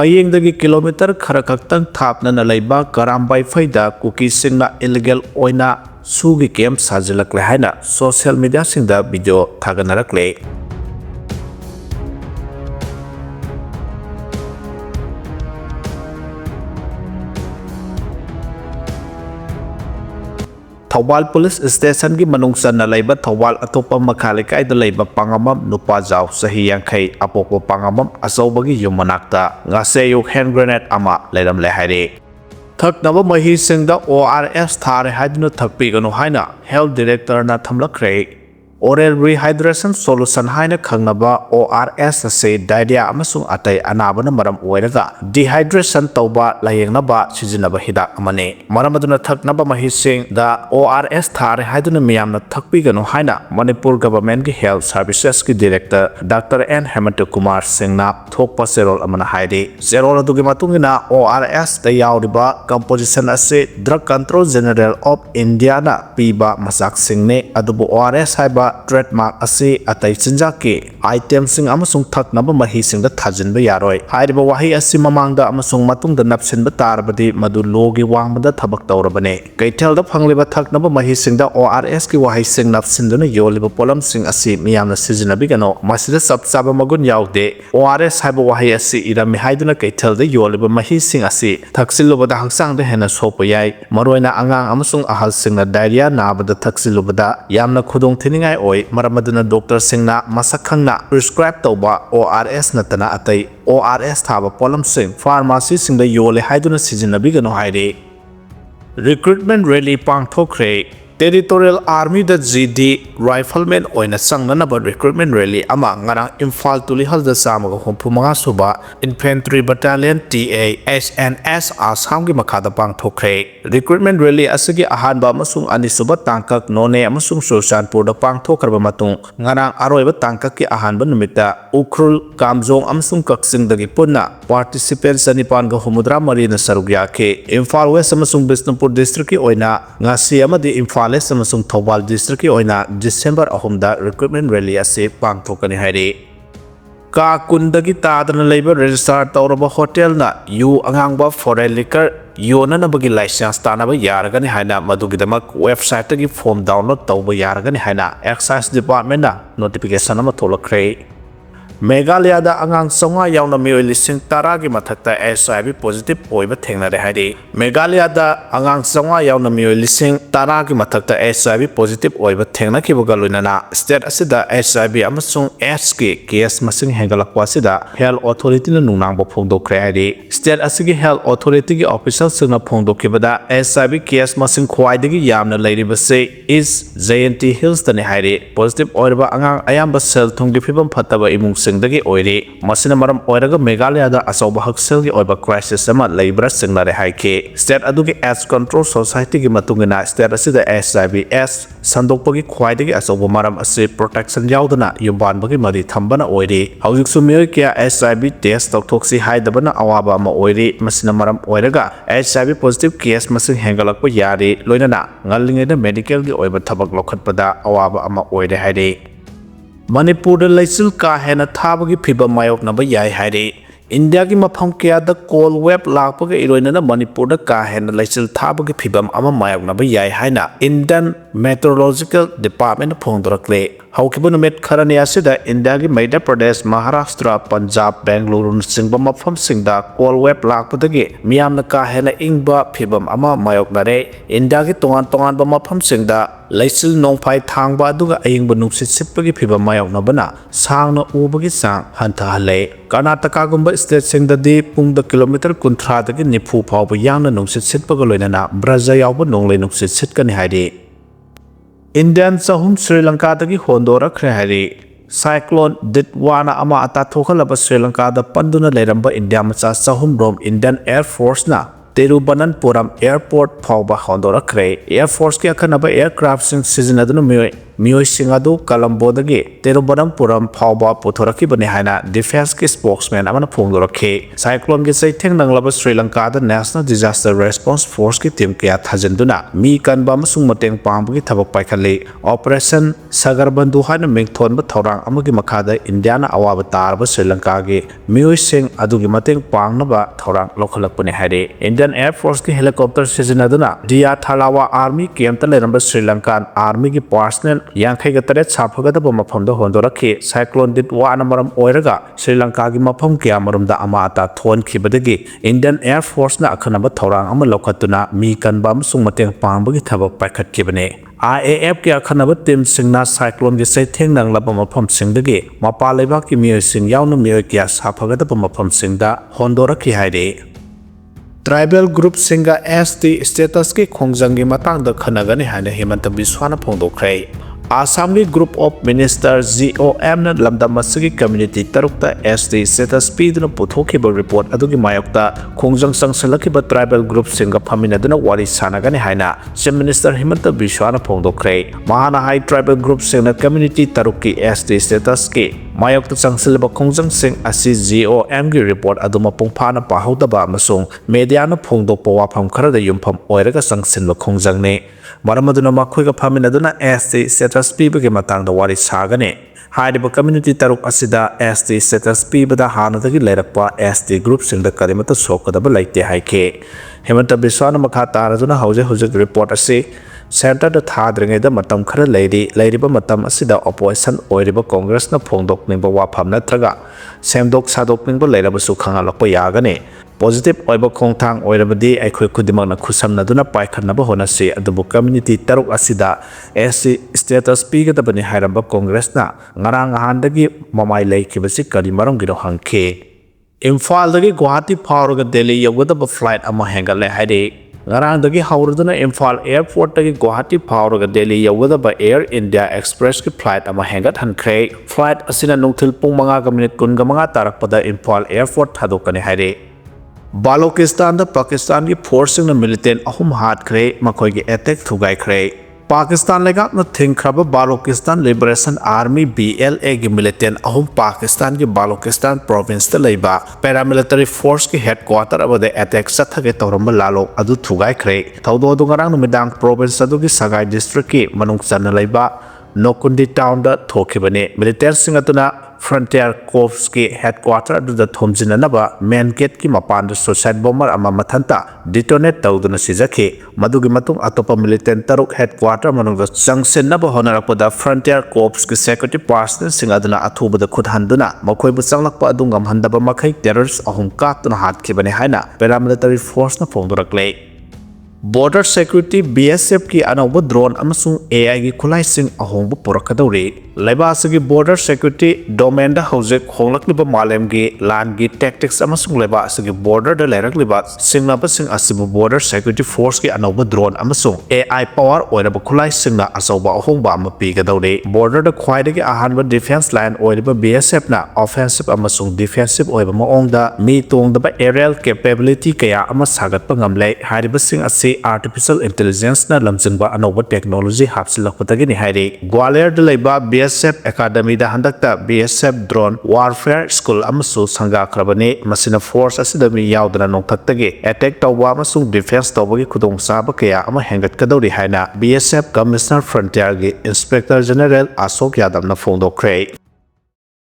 Fayengdagi kilometer khara khaktang thapna na leiba Karambai faida Kuki singna illegal oina sugi Camp Sajilakle haina social media singda video thaganarakle. Thawal Police Station gi manungsan na leiba Thawal atopa makhalikai da leiba pangamam nupa jaw sahi yangkai apopo pangamam asawbagi yumanakta ngaseyu hand grenade ama leiram lehaire. Thaknaba mahi singda ORS thare haiduna thakpi ganu haina Health Director na thamlakre. Oral rehydration solution haina khangnaba ORS ase diarrhea amasung atai anabana maram oiraga dehydration tauba layengnaba sijinaba hidak amane maramaduna thaknaba mahising da ORS thare haiduna miyamna thakpi ganu haina Manipur Government gi Health Services gi Director Dr. N. Hemant Kumar Singna thokpa serol amana haide serol adugi matungina ORS da yauriba composition ase Drug Control General of India na piba masak singne adubu ORS haiba trademark ase atai chinjake item sing amasung thaknaba mahi sing da thajinba yaroi haiba wahi ase mamangda amasung matungda napsinba tarbadi madu logi wangmada thabak tawrabane kaithel da phangliba thaknaba mahi sing da ORS ki wahi sing napsinduna yoliba polam sing ase miyamna sijinabi gano masida sabsaba magun yaude ORS haiba wahi ase irami haiduna kaithel da yoliba mahi sing ase thaksilubada hangsang da hena sopa yai maroina angang amasung ahal singna diarrhea nabada thaksilubada yamna khudong thiningai oi maramaduna doctor singna masakhangna prescribe tauba ORS natana atai ORS thaba polam sing pharmacy singda yole haiduna sijinabi gano haire recruitment rally pangthokre Territorial Army da GD Rifleman oina sangnanaba recruitment rally ama ngarang Imphal tulihal da samaga humpumanga suba Infantry Battalion TA SNS Assam gi makhada pangthokre recruitment rally asigi ahanba amasung anisuba tangkak none amasung Sursanpur da pangthokraba matung ngarang aroiba tangkak ki ahanba numita Ukhrul Kamjong amasung Cheksin dagi punna participants anipan ga humudra marina sarugya ke Imphal West amasung Bisnupur district ki oina ngasi amadi Imphal amasung Thawal district ki oina December 3 da recruitment rally ase pangthokani haire ka kundagi tadana leiba register tawraba hotel na yu angangba foreign liquor yona nabagi license tanaba yaragani haina madugidamak website tagi form download tawba yaragani haina excise department na notification ama tholakre Meghalaya da angang songa yauna mioi lising taragi mathakta HIV positive oiba thengnare haide Meghalaya da angang songa yauna mioi lising taragi mathakta HIV positive oiba thengna kibuga loinana state asida HIV amasung AIDS ki case masing hengalakwa sida health authority na nungnangba phongdokre haide state asigi health authority gi official singna phongdokibada HIV case masing khwaidagi yamna leiribase is JNT Hills tani haide positive oiba angang ayamba cell thunggi phibam phataba imung dagi oire masina maram oiraga Meghalaya da asawba haksel gi oiba crisis ama leibra singnare haike state adugi AIDS control society gi matungina state asida HIV AIDS sandokpagi khwaidagi asawba maram ase protection yaudana yumbanbagi mari thambana oire haujik sumiyoi kya HIV test toktoksi haidabana awaba ama oire masina maram oiraga HIV positive case masing hengalakpa yari loinana ngalingena medical gi oiba thabak lokhatpada awaba ama oire haide Manipur da laisil ka hena thabagi phiba mayok naba yai haire India ki mafam kya da cold wave lakpaga iroina na Manipur da ka hena laisil thabagi phibam ama mayok naba yai haina Indian Meteorological Department phongdorakle haukibu numet kharani asida India ki Madhya Pradesh Maharashtra Punjab Bangalore singba mafam singda cold wave lakpadagi miyamna ka hena ingba phibam ama mayok nare India ki tongan ba mafam singda laisil nongphai thangba aduga ayingba nungsit sipagi phibam mayok nabana sangna ubagi sang hantha hale Karnataka gumba state singdadi pungda kilometer 30 dagi nifu phawba yangna nungsit sitpaga loinana Braja yawba nonglei nungsit sitkani haide Indian sahum Sri Lanka dagi hondorakhre haide Cyclone Ditwana ama atathokalaba Sri Lanka da panduna leiramba India macha sahum rom Indian Air Force na Tiruvananthapuram Airport fauba hondorakhre Air Force ki akhanaba aircraft sing sizinaduna miyoi sing adu Colombo-dagi Tiruvananthapuram fauba puthorakibani haina defense ki spokesman amana phongdorakhe cyclone ki saitheng nanglaba Sri Lanka da National Disaster Response Force ki team kya thajanduna mi kanba amasung mateng pangbugi thabak paikhali Operation Sagarbandhu haina mingthonba thorang amagi makhada India na awaba tarba Sri Lanka gi miyoi sing adugi mateng pangnaba thorang lokhalakpani haire Indian Air Force ki helicopter sizinaduna Dia Thalawa Army camp ta leramba Sri Lankan Army ki personnel yankhai ga tare chaphagadaba mafamda hondorakhe cyclone dit wana maram oiraga Sri Lanka gi mafam kya marumda ama ata thon khibadagi Indian Air Force na akhanaba thorang ama lokhatuna mi kanba amsung mateng pangbagi thabak paikhat kibane IAF ki akhanaba team singna cyclone gi saitheng nanglaba mafam singdagi mapa leibak ki miyoi sing yauna miyoi kya saphagadaba mafam singda hondorakhe haire Tribal group singa ST status ki khongjang gi matang da khanagani haina Himanta Biswana phongdokhre Assam ki group of ministers GOM na lamdam masigi community tarukta ST status piduna puthokhiba report adugi mayokta khongjang sangsalakhiba tribal group singa phaminaduna wari sanagani haina Chief Minister Himanta Biswana phongdokhre mahana hai tribal group singna community tarukki ST status ki mayokta sangsilba khongjang sing asi GOM gi report aduma pungphana pahodaba amasung media na phongdokpa wafam khara da yumpham oiraga sangsinba khongjang ne maramaduna makhoiga phaminaduna ST status pibagi matangda wari sagane hairiba community taruk asida ST status pibada hanadagi leirakpa ST group singda karimata sokadaba laite haike Himanta Biswana makha taraduna hauze report asi Center da thadringeda matam khara leiriba matam asida opposition oiriba Congress na phongdok ningba wafam natraga semdok sadok ningba leirabasu khangalakpa yagane Positive oiba khongthang oirabadi aikhoi khudimangna khusamnaduna paikhanaba honasi adubu community taruk asida SC status pigadabani hairamba Congress na ngarang handagi mamai leikibasi kari marangiro hangke Imphal dagi Guwahati phawraga Delhi yogadaba flight ama hengale haire ngarang dagi hauraduna Imphal airport dagi Guwahati phawraga Delhi yogadaba Air India Express ki flight ama hengat hankre flight asina nungthil pung 5:19 tarakpada Imphal airport thadokani haire Balochistan da Pakistan ki forcing na militant ahum hat khre makhoi ki attack thugai khre Pakistan legak na thinkraba Balochistan Liberation Army BLA ki militant ahum Pakistan ki Balochistan province ta leiba paramilitary force ki headquarter abade attack sathage tawramba lalo adu thugai khre thaudo du ngarang numidang province adu ki Sagai district ki manung chana leiba Nokundi town da thokibane military singatuna Frontier Corps ki headquarter aduda thomjinanaba main gate ki mapanda suicide bomber ama mathanta detonate tawduna sijakhi madugi matung atopa militant taruk headquarter manungda sangsenaba honarakpada Frontier Corps ki security personnel singaduna athubada khudhanduna makhoibu changlakpa adungam handaba makhai terrorists ahum katuna hatkibane haina paramilitary force na phongdorakle Border Security BSF ki anauba drone amasung AI ki khulai sing ahongbu purakadawri Laibasagi Border Security domain da hauze khonglakliba malem gi land gi tactics amasung laibasagi border da leirakliba singnaba sing asibu Border Security Force ki anauba drone amasung AI power oiraba khulai singna asauba ahongba ama pigadawri border da khwaidagi ahanba defense line oiraba BSF na offensive amasung defensive oiba maongda mi tongdaba aerial capability kaya ama sagatpa ngamle hariba sing asi artificial intelligence na lamjingba anauba technology hapsilakpatagini hairi Gwalior da leiba BSF Academy da handakta BSF drone warfare school amasu sangakrabani masina force asida mi yaudana nongthaktage attack tawba amasung defense tawbagi khudongchaba kaya ama hengatkadawri haina BSF Commissioner Frontier gi Inspector General Ashok Yadav na phongdokhre